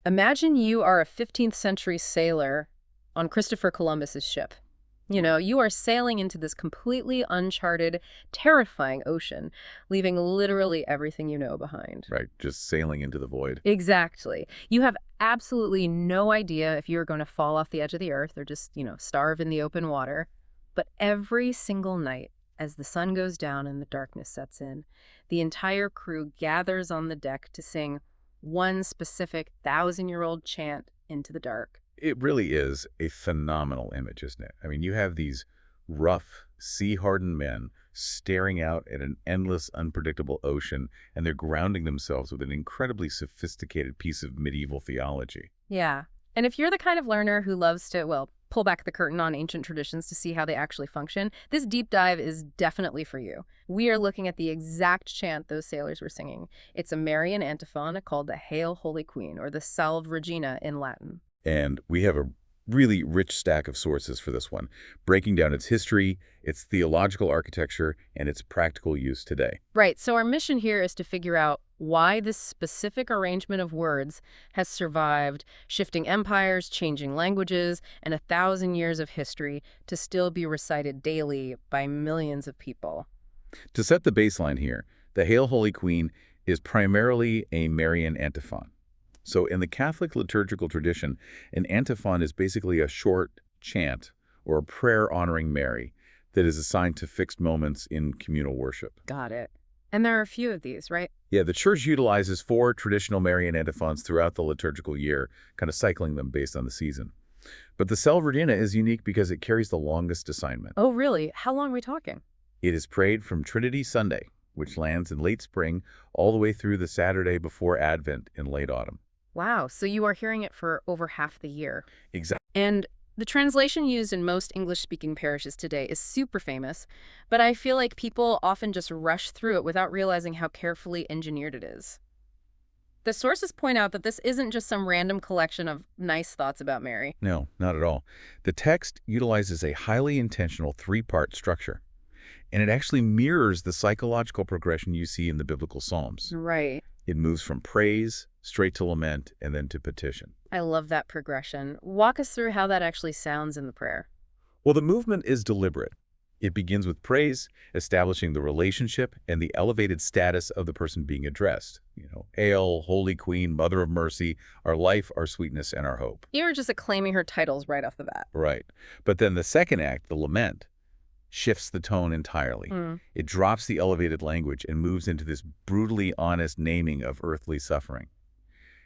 Imagine you are a 15th century sailor on Christopher Columbus's ship. You know, you are sailing into this completely uncharted, terrifying ocean, leaving literally everything you know behind. Right, just sailing into the void. Exactly. You have absolutely no idea if you're going to fall off the edge of the earth or just, starve in the open water. But every single night, as the sun goes down and the darkness sets in, the entire crew gathers on the deck to sing one specific thousand-year-old chant into the dark. It really is a phenomenal image, isn't it? I mean, you have these rough, sea-hardened men staring out at an endless, unpredictable ocean, and they're grounding themselves with an incredibly sophisticated piece of medieval theology. Yeah. And if you're the kind of learner who loves to, well, pull back the curtain on ancient traditions to see how they actually function, this deep dive is definitely for you. We are looking at the exact chant those sailors were singing. It's a Marian antiphon called the Hail, Holy Queen, or the Salve Regina in Latin. And we have a really rich stack of sources for this one, breaking down its history, its theological architecture, and its practical use today. Right, so our mission here is to figure out why this specific arrangement of words has survived shifting empires, changing languages, and 1,000 years of history to still be recited daily by millions of people. To set the baseline here, the Hail, Holy Queen is primarily a Marian antiphon. So in the Catholic liturgical tradition, an antiphon is basically a short chant or a prayer honoring Mary that is assigned to fixed moments in communal worship. Got it. And there are a few of these, right? Yeah, the Church utilizes 4 traditional Marian antiphons throughout the liturgical year, kind of cycling them based on the season. But the Salve Regina is unique because it carries the longest assignment. Oh, really? How long are we talking? It is prayed from Trinity Sunday, which lands in late spring, all the way through the Saturday before Advent in late autumn. Wow, so you are hearing it for over half the year. Exactly. And the translation used in most English-speaking parishes today is super famous, but I feel like people often just rush through it without realizing how carefully engineered it is. The sources point out that this isn't just some random collection of nice thoughts about Mary. No, not at all. The text utilizes a highly intentional 3-part structure, and it actually mirrors the psychological progression you see in the biblical Psalms. Right. It moves from praise straight to lament and then to petition. I love that progression. Walk us through how that actually sounds in the prayer. Well, the movement is deliberate. It begins with praise, establishing the relationship and the elevated status of the person being addressed. Hail, Holy Queen, Mother of Mercy, our life, our sweetness, and our hope. You're just acclaiming her titles right off the bat. Right. But then the second act, the lament, shifts the tone entirely. It drops the elevated language and moves into this brutally honest naming of earthly suffering.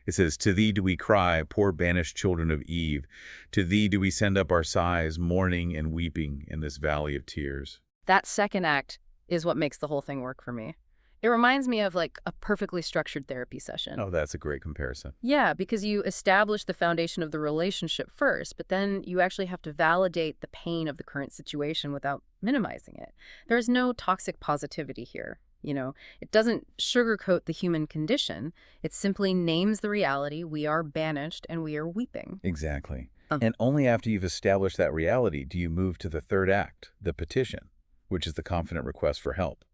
It says, "To thee do we cry, poor banished children of Eve. To thee do we send up our sighs, mourning and weeping in this valley of tears." That second act is what makes the whole thing work for me. It reminds me of like a perfectly structured therapy session. Oh, that's a great comparison. Yeah, because you establish the foundation of the relationship first, but then you actually have to validate the pain of the current situation without minimizing it. There's no toxic positivity here. It doesn't sugarcoat the human condition. It simply names the reality: we are banished and we are weeping. Exactly. And only after you've established that reality do you move to the third act, the petition, which is the confident request for help.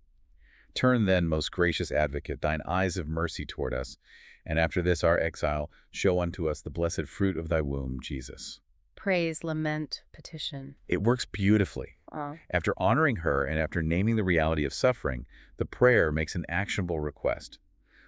"Turn then, most gracious advocate, thine eyes of mercy toward us, and after this our exile, show unto us the blessed fruit of thy womb, Jesus." Praise, lament, petition. It works beautifully. After honoring her and after naming the reality of suffering, the prayer makes an actionable request.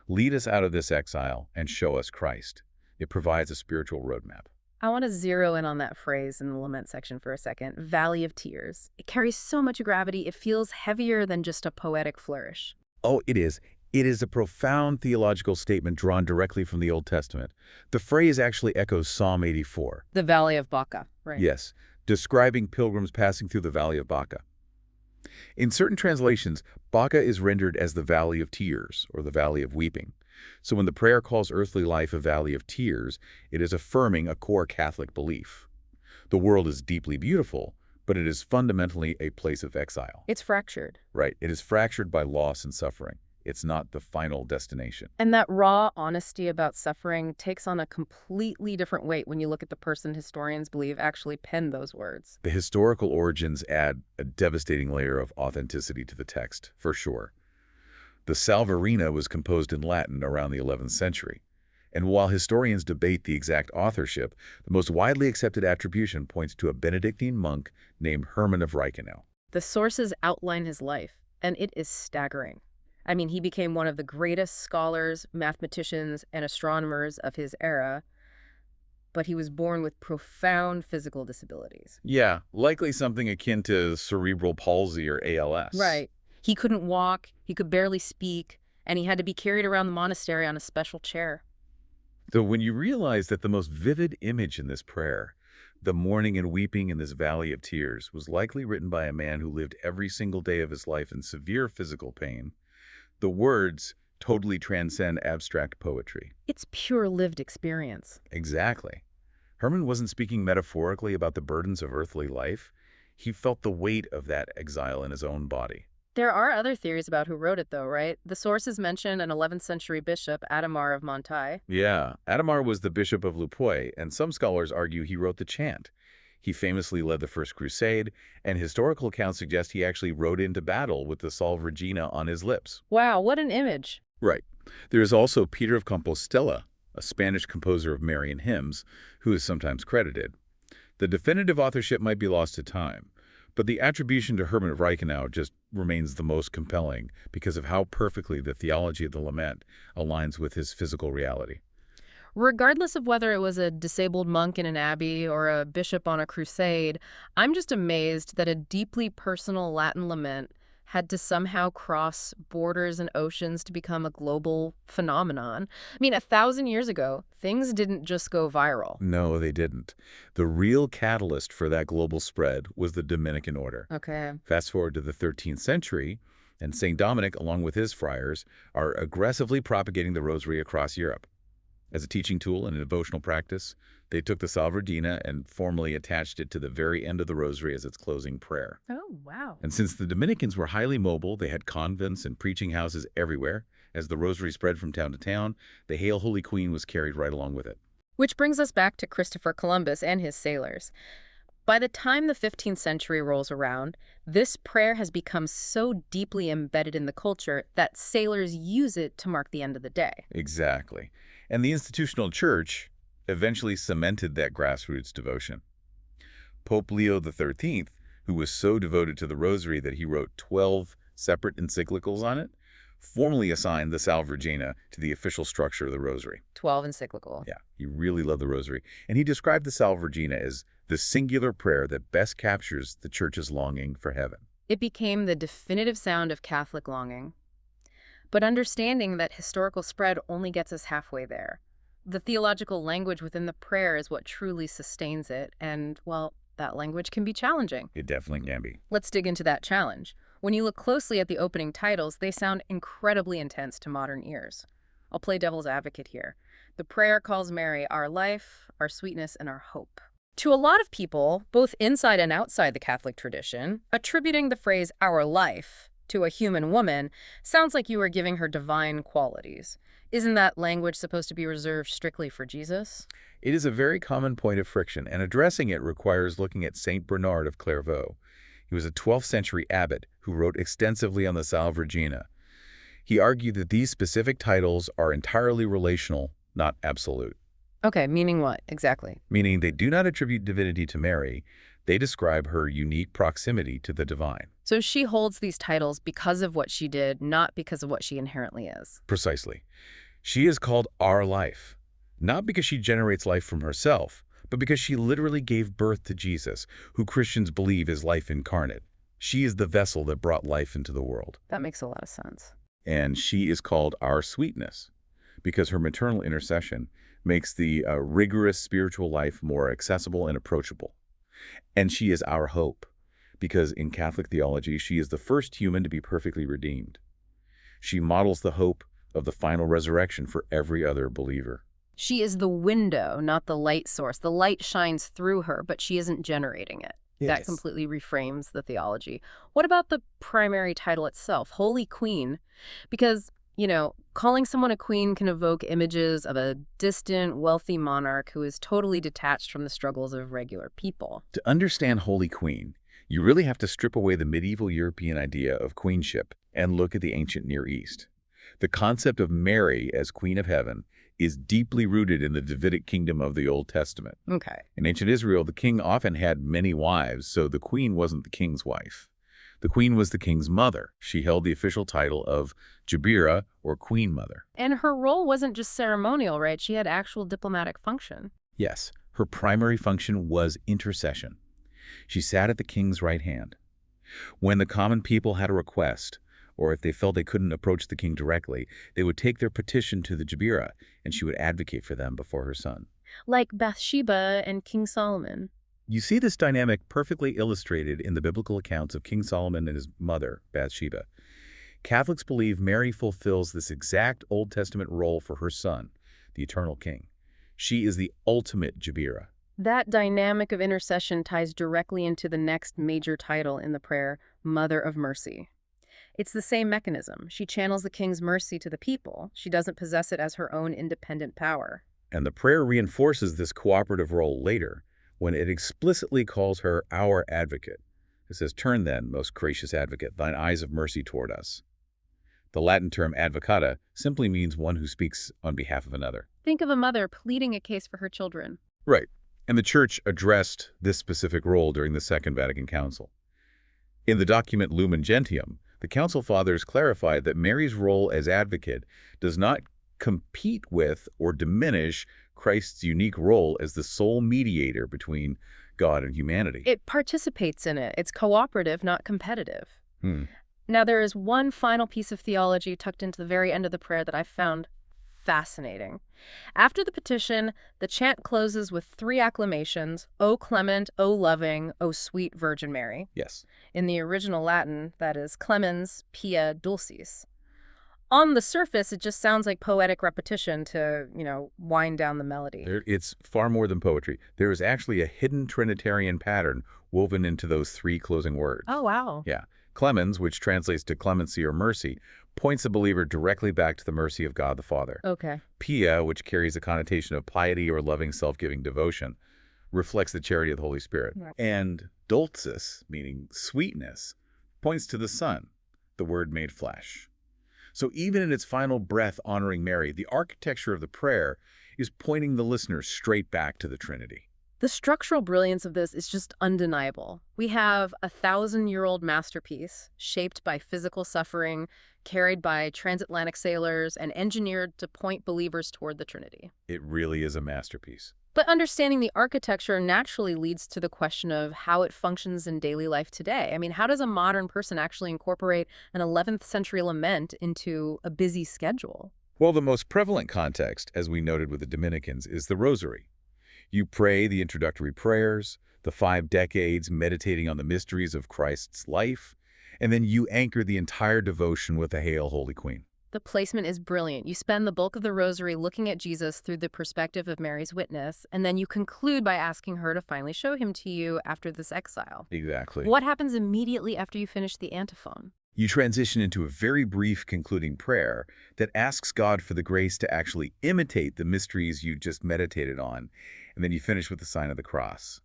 Lead us out of this exile and show us Christ. It provides a spiritual roadmap. I want to zero in on that phrase in the lament section for a second. Valley of Tears. It carries so much gravity, it feels heavier than just a poetic flourish. Oh, it is. It is a profound theological statement drawn directly from the Old Testament. The phrase actually echoes Psalm 84. The Valley of Baca, right? Yes, describing pilgrims passing through the Valley of Baca. In certain translations, Baca is rendered as the Valley of Tears or the Valley of Weeping. So when the prayer calls earthly life a valley of tears, it is affirming a core Catholic belief. The world is deeply beautiful, but it is fundamentally a place of exile. It's fractured. Right. It is fractured by loss and suffering. It's not the final destination. And that raw honesty about suffering takes on a completely different weight when you look at the person historians believe actually penned those words. The historical origins add a devastating layer of authenticity to the text, for sure. The Salve Regina was composed in Latin around the 11th century. And while historians debate the exact authorship, the most widely accepted attribution points to a Benedictine monk named Herman of Reichenau. The sources outline his life, and it is staggering. I mean, he became one of the greatest scholars, mathematicians, and astronomers of his era, but he was born with profound physical disabilities. Yeah, likely something akin to cerebral palsy or ALS. Right. He couldn't walk, he could barely speak, and he had to be carried around the monastery on a special chair. So when you realize that the most vivid image in this prayer, the mourning and weeping in this valley of tears, was likely written by a man who lived every single day of his life in severe physical pain, the words totally transcend abstract poetry. It's pure lived experience. Exactly. Herman wasn't speaking metaphorically about the burdens of earthly life. He felt the weight of that exile in his own body. There are other theories about who wrote it, though, right? The sources mention an 11th century bishop, Adhemar of Montaix. Yeah, Adhemar was the bishop of Lupoy, and some scholars argue he wrote the chant. He famously led the First Crusade, and historical accounts suggest he actually rode into battle with the Salve Regina on his lips. Wow, what an image. Right. There is also Peter of Compostela, a Spanish composer of Marian hymns, who is sometimes credited. The definitive authorship might be lost to time, but the attribution to Herman of Reichenau just remains the most compelling because of how perfectly the theology of the lament aligns with his physical reality. Regardless of whether it was a disabled monk in an abbey or a bishop on a crusade, I'm just amazed that a deeply personal Latin lament had to somehow cross borders and oceans to become a global phenomenon. I mean, 1,000 years ago, things didn't just go viral. No, they didn't. The real catalyst for that global spread was the Dominican order. Okay. Fast forward to the 13th century, and St. Dominic, along with his friars, are aggressively propagating the Rosary across Europe. As a teaching tool and a devotional practice, they took the Salve Regina and formally attached it to the very end of the Rosary as its closing prayer. Oh, wow. And since the Dominicans were highly mobile, they had convents and preaching houses everywhere. As the Rosary spread from town to town, the Hail Holy Queen was carried right along with it. Which brings us back to Christopher Columbus and his sailors. By the time the 15th century rolls around, this prayer has become so deeply embedded in the culture that sailors use it to mark the end of the day. Exactly. And the institutional church eventually cemented that grassroots devotion. Pope Leo XIII, who was so devoted to the Rosary that he wrote 12 separate encyclicals on it, formally assigned the Salve Regina to the official structure of the Rosary. 12 encyclical. Yeah, he really loved the Rosary. And he described the Salve Regina as the singular prayer that best captures the Church's longing for heaven. It became the definitive sound of Catholic longing. But understanding that historical spread only gets us halfway there. The theological language within the prayer is what truly sustains it, and, well, that language can be challenging. It definitely can be. Let's dig into that challenge. When you look closely at the opening titles, they sound incredibly intense to modern ears. I'll play devil's advocate here. The prayer calls Mary our life, our sweetness, and our hope. To a lot of people, both inside and outside the Catholic tradition, attributing the phrase our life to a human woman sounds like you are giving her divine qualities. Isn't that language supposed to be reserved strictly for Jesus? It is a very common point of friction, and addressing it requires looking at Saint Bernard of Clairvaux. He was a 12th century abbot who wrote extensively on the Salve Regina. He argued that these specific titles are entirely relational, not absolute. Okay, meaning what, exactly? Meaning they do not attribute divinity to Mary, they describe her unique proximity to the divine. So she holds these titles because of what she did, not because of what she inherently is. Precisely. She is called our life, not because she generates life from herself, but because she literally gave birth to Jesus, who Christians believe is life incarnate. She is the vessel that brought life into the world. That makes a lot of sense. And she is called our sweetness, because her maternal intercession makes the rigorous spiritual life more accessible and approachable. And she is our hope, because in Catholic theology, she is the first human to be perfectly redeemed. She models the hope of the final resurrection for every other believer. She is the window, not the light source. The light shines through her, but she isn't generating it. That completely reframes the theology. What about the primary title itself, Holy Queen? Because, calling someone a queen can evoke images of a distant, wealthy monarch who is totally detached from the struggles of regular people. To understand Holy Queen, you really have to strip away the medieval European idea of queenship and look at the ancient Near East. The concept of Mary as Queen of Heaven is deeply rooted in the Davidic kingdom of the Old Testament. Okay. In ancient Israel, the king often had many wives, so the queen wasn't the king's wife. The queen was the king's mother. She held the official title of Jabira, or queen mother. And her role wasn't just ceremonial, right? She had actual diplomatic function. Yes, her primary function was intercession. She sat at the king's right hand. When the common people had a request, or if they felt they couldn't approach the king directly, they would take their petition to the Jabira, and she would advocate for them before her son. Like Bathsheba and King Solomon. You see this dynamic perfectly illustrated in the biblical accounts of King Solomon and his mother, Bathsheba. Catholics believe Mary fulfills this exact Old Testament role for her son, the eternal king. She is the ultimate Jabira. That dynamic of intercession ties directly into the next major title in the prayer, Mother of Mercy. It's the same mechanism. She channels the king's mercy to the people. She doesn't possess it as her own independent power. And the prayer reinforces this cooperative role later, when it explicitly calls her our advocate. It says, "Turn then, most gracious advocate, thine eyes of mercy toward us." The Latin term advocata simply means one who speaks on behalf of another. Think of a mother pleading a case for her children. Right. And the Church addressed this specific role during the Second Vatican Council. In the document Lumen Gentium, the Council Fathers clarified that Mary's role as advocate does not compete with or diminish Christ's unique role as the sole mediator between God and humanity. It participates in it. It's cooperative, not competitive. Hmm. Now, there is one final piece of theology tucked into the very end of the prayer that I found fascinating. After the petition, the chant closes with 3 acclamations, O clement, O loving, O sweet Virgin Mary. Yes. In the original Latin, that is clemens pia dulcis. On the surface, it just sounds like poetic repetition to, wind down the melody. It's far more than poetry. There is actually a hidden Trinitarian pattern woven into those 3 closing words. Oh, wow. Yeah. Clemens, which translates to clemency or mercy, points the believer directly back to the mercy of God the Father. Okay. Pia, which carries a connotation of piety or loving self-giving devotion, reflects the charity of the Holy Spirit. Right. And dulcis, meaning sweetness, points to the Son, the Word made flesh. So even in its final breath honoring Mary, the architecture of the prayer is pointing the listener straight back to the Trinity. The structural brilliance of this is just undeniable. We have a 1,000-year-old masterpiece shaped by physical suffering, carried by transatlantic sailors, and engineered to point believers toward the Trinity. It really is a masterpiece. But understanding the architecture naturally leads to the question of how it functions in daily life today. I mean, how does a modern person actually incorporate an 11th century lament into a busy schedule? Well, the most prevalent context, as we noted with the Dominicans, is the Rosary. You pray the introductory prayers, the 5 decades meditating on the mysteries of Christ's life, and then you anchor the entire devotion with a Hail, Holy Queen. The placement is brilliant. You spend the bulk of the Rosary looking at Jesus through the perspective of Mary's witness, and then you conclude by asking her to finally show him to you after this exile. Exactly. What happens immediately after you finish the antiphon? You transition into a very brief concluding prayer that asks God for the grace to actually imitate the mysteries you just meditated on, and then you finish with the sign of the cross.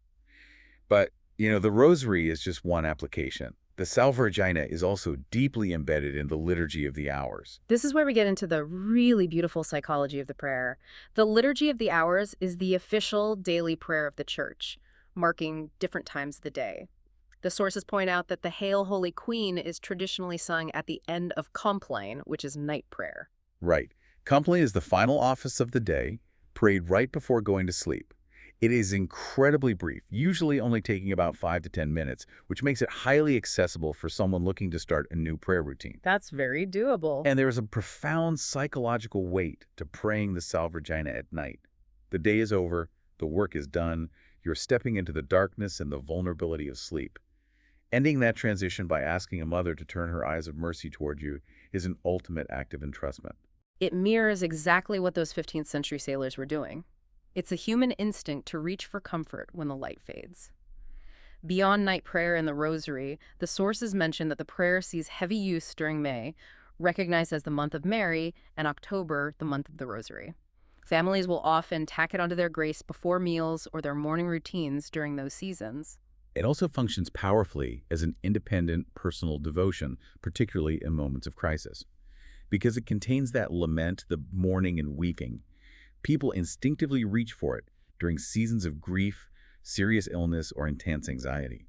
But, the Rosary is just one application. The Salve Regina is also deeply embedded in the Liturgy of the Hours. This is where we get into the really beautiful psychology of the prayer. The Liturgy of the Hours is the official daily prayer of the Church, marking different times of the day. The sources point out that the Hail, Holy Queen is traditionally sung at the end of Compline, which is night prayer. Right. Compline is the final office of the day, prayed right before going to sleep. It is incredibly brief, usually only taking about 5 to 10 minutes, which makes it highly accessible for someone looking to start a new prayer routine. That's very doable. And there is a profound psychological weight to praying the Salve Regina at night. The day is over, the work is done, you're stepping into the darkness and the vulnerability of sleep. Ending that transition by asking a mother to turn her eyes of mercy toward you is an ultimate act of entrustment. It mirrors exactly what those 15th century sailors were doing. It's a human instinct to reach for comfort when the light fades. Beyond night prayer and the Rosary, the sources mention that the prayer sees heavy use during May, recognized as the month of Mary, and October, the month of the Rosary. Families will often tack it onto their grace before meals or their morning routines during those seasons. It also functions powerfully as an independent personal devotion, particularly in moments of crisis, because it contains that lament, the mourning and weeping, People instinctively reach for it during seasons of grief, serious illness, or intense anxiety.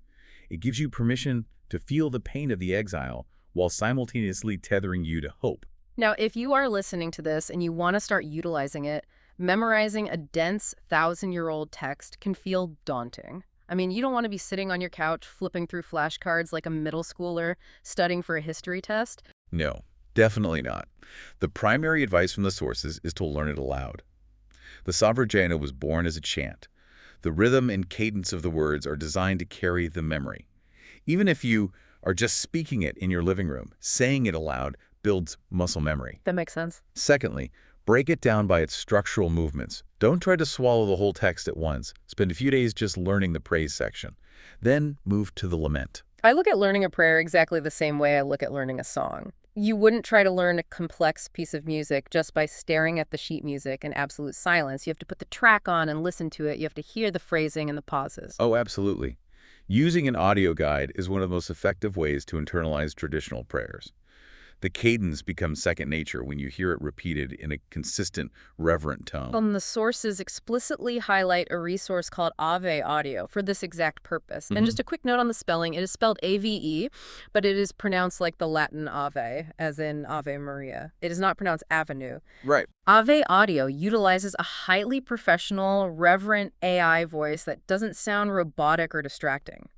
It gives you permission to feel the pain of the exile while simultaneously tethering you to hope. Now, if you are listening to this and you want to start utilizing it, memorizing a dense 1,000-year-old text can feel daunting. I mean, you don't want to be sitting on your couch flipping through flashcards like a middle schooler studying for a history test. No, definitely not. The primary advice from the sources is to learn it aloud. The Salve Regina was born as a chant. The rhythm and cadence of the words are designed to carry the memory. Even if you are just speaking it in your living room, saying it aloud builds muscle memory. That makes sense. Secondly, break it down by its structural movements. Don't try to swallow the whole text at once. Spend a few days just learning the praise section. Then move to the lament. I look at learning a prayer exactly the same way I look at learning a song. You wouldn't try to learn a complex piece of music just by staring at the sheet music in absolute silence. You have to put the track on and listen to it. You have to hear the phrasing and the pauses. Oh, absolutely. Using an audio guide is one of the most effective ways to internalize traditional prayers. The cadence becomes second nature when you hear it repeated in a consistent, reverent tone. The sources explicitly highlight a resource called Ave Audio for this exact purpose. And just a quick note on the spelling, it is spelled A-V-E, but it is pronounced like the Latin Ave, as in Ave Maria. It is not pronounced avenue. Right. Ave Audio utilizes a highly professional, reverent AI voice that doesn't sound robotic or distracting.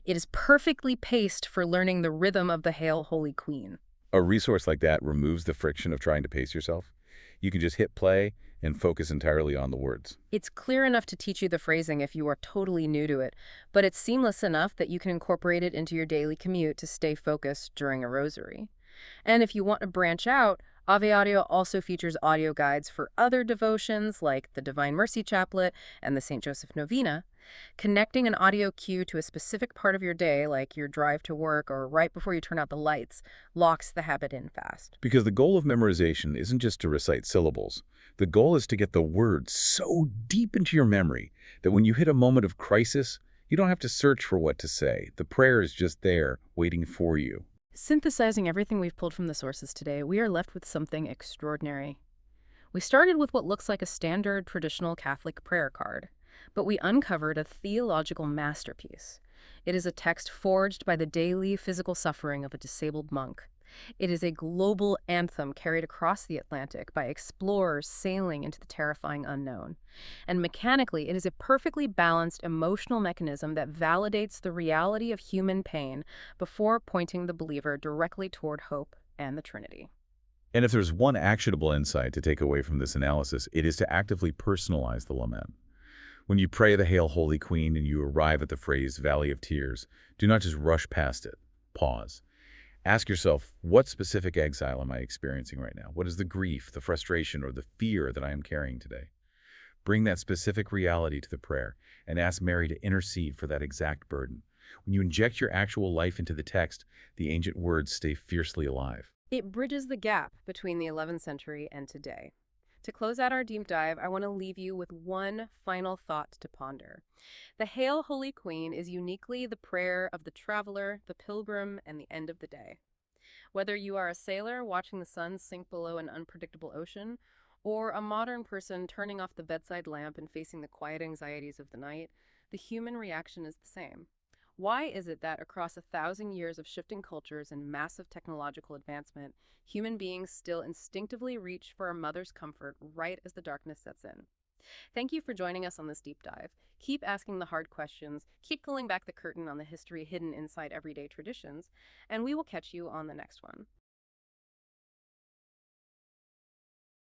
It is perfectly paced for learning the rhythm of the Hail, Holy Queen. A resource like that removes the friction of trying to pace yourself. You can just hit play and focus entirely on the words. It's clear enough to teach you the phrasing if you are totally new to it, but it's seamless enough that you can incorporate it into your daily commute to stay focused during a rosary. And if you want to branch out, Ave Audio also features audio guides for other devotions like the Divine Mercy Chaplet and the St. Joseph Novena. Connecting an audio cue to a specific part of your day, like your drive to work or right before you turn out the lights, locks the habit in fast. Because the goal of memorization isn't just to recite syllables. The goal is to get the words so deep into your memory that when you hit a moment of crisis, you don't have to search for what to say. The prayer is just there, waiting for you. Synthesizing everything we've pulled from the sources today, we are left with something extraordinary. We started with what looks like a standard traditional Catholic prayer card, but we uncovered a theological masterpiece. It is a text forged by the daily physical suffering of a disabled monk. It is a global anthem carried across the Atlantic by explorers sailing into the terrifying unknown. And mechanically, it is a perfectly balanced emotional mechanism that validates the reality of human pain before pointing the believer directly toward hope and the Trinity. And if there's one actionable insight to take away from this analysis, it is to actively personalize the lament. When you pray the Hail, Holy Queen, and you arrive at the phrase Valley of Tears, do not just rush past it. Pause. Ask yourself, what specific exile am I experiencing right now? What is the grief, the frustration, or the fear that I am carrying today? Bring that specific reality to the prayer and ask Mary to intercede for that exact burden. When you inject your actual life into the text, the ancient words stay fiercely alive. It bridges the gap between the 11th century and today. To close out our deep dive, I want to leave you with one final thought to ponder. The Hail, Holy Queen is uniquely the prayer of the traveler, the pilgrim, and the end of the day. Whether you are a sailor watching the sun sink below an unpredictable ocean, or a modern person turning off the bedside lamp and facing the quiet anxieties of the night, the human reaction is the same. Why is it that across 1,000 years of shifting cultures and massive technological advancement, human beings still instinctively reach for a mother's comfort right as the darkness sets in? Thank you for joining us on this deep dive. Keep asking the hard questions, keep pulling back the curtain on the history hidden inside everyday traditions, and we will catch you on the next one.